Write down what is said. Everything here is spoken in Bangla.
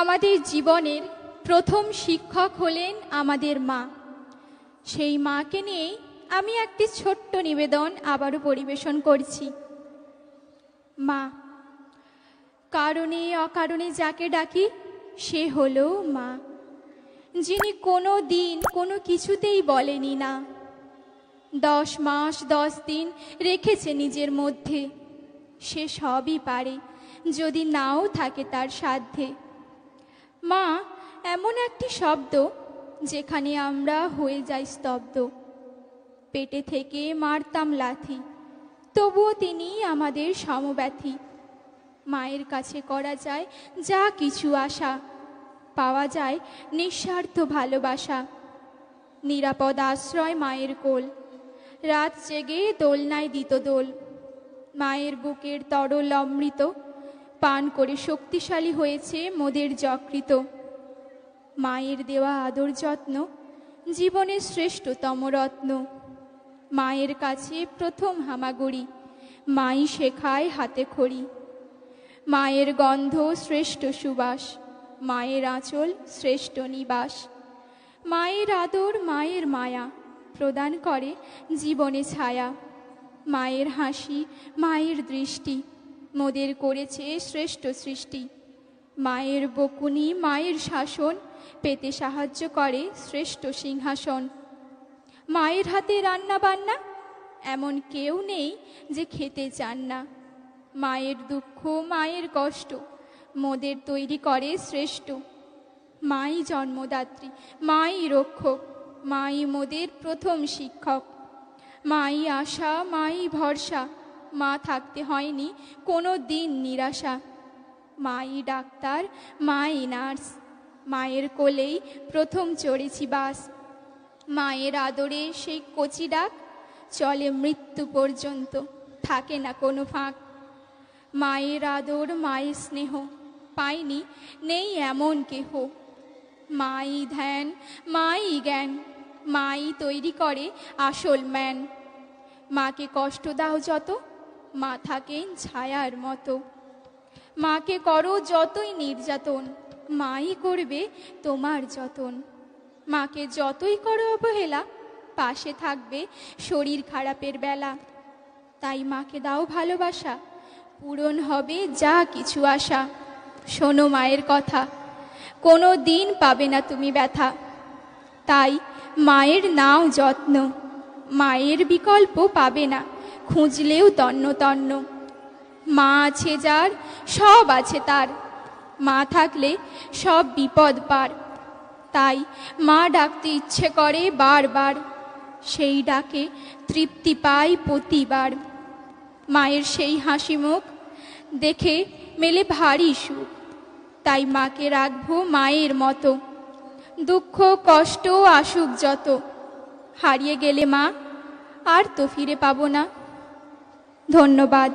আমাদের জীবনের প্রথম শিক্ষক হলেন আমাদের মা। সেই মাকে নিয়ে আমি একটি ছোট্ট নিবেদন আবারও পরিবেশন করছি। মা, কারণে অকারণে যাকে ডাকি সে হলো মা, যিনি কোনো দিন কোনো কিছুতেই বলেনি না। 10 মাস 10 দিন রেখেছে নিজের মধ্যে, সে সবই পারে যদি নাও থাকে তার সাধ্যে। মা এমন একটি শব্দ যেখানে আমরা হয়ে যাই স্তব্ধ। পেটে থেকে মারতাম লাথি, তবুও তিনি আমাদের সমব্যথী। মায়ের কাছে করা যায় যা কিছু আশা, পাওয়া যায় নিঃস্বার্থ ভালোবাসা। নিরাপদ আশ্রয় মায়ের কোল, রাত জেগে দোলনায় দিত দোল। মায়ের বুকের তরল অমৃত পান করে শক্তিশালী হয়েছে মোদের যকৃত। মায়ের দেওয়া আদর যত্ন জীবনের শ্রেষ্ঠতম রত্ন। মায়ের কাছে প্রথম হামাগুড়ি, মাই শেখায় হাতে খড়ি। মায়ের গন্ধ শ্রেষ্ঠ সুবাস, মায়ের আঁচল শ্রেষ্ঠ নিবাস। মায়ের আদর মায়ের মায়া প্রদান করে জীবনে ছায়া। মায়ের হাসি মায়ের দৃষ্টি মোদের করেছে শ্রেষ্ঠ সৃষ্টি। মায়ের বকুনি মায়ের শাসন পেতে সাহায্য করে শ্রেষ্ঠ সিংহাসন। মায়ের হাতে রান্না বান্না এমন কেউ নেই যে খেতে চান না। মায়ের দুঃখ মায়ের কষ্ট মোদের তৈরি করে শ্রেষ্ঠ। মাই জন্মদাত্রী, মাই রক্ষক, মাই মোদের প্রথম শিক্ষক। মাই আশা মাই ভরসা, মা থাকতে হয়নি কোনো দিন নিরাশা। মাই ডাক্তার মাই নার্স, মায়ের কোলেই প্রথম চড়েছি বাস। মায়ের আদরে সেই কচি ডাক চলে মৃত্যু পর্যন্ত, থাকে না কোনো ফাঁক। মায়ের আদর মায়ের স্নেহ পাইনি নেই এমন কেহ। মাই ধ্যান মাই জ্ঞান, মাই তৈরি করে আসল ম্যান। মাকে কষ্ট দাও যত, মা থাকেন ছায়ার মতো। মাকে করো যতই নির্যাতন, মাই করবে তোমার যতন। মাকে যতই করো অবহেলা, পাশে থাকবে শরীর খারাপের বেলা। তাই মাকে দাও ভালোবাসা, পূরণ হবে যা কিছু আশা। শোনো মায়ের কথা, কোনো দিন পাবে না তুমি ব্যথা। তাই মায়ের নাও যত্ন, মায়ের বিকল্প পাবে না খুঁজলেও তন্ন তন্ন। মা আছে যার সব আছে তার, মা থাকলে সব বিপদ পার। তাই মা ডাকতে ইচ্ছে করে বারবার, সেই ডাকে তৃপ্তি পাই প্রতিবার। মায়ের সেই হাসি মুখ দেখে মেলে ভারী সুখ, তাই মাকে রাখবো মায়ের মতো। দুঃখ কষ্ট আসুক যত, হারিয়ে গেলে মা আর তো ফিরে পাবো না। ধন্যবাদ।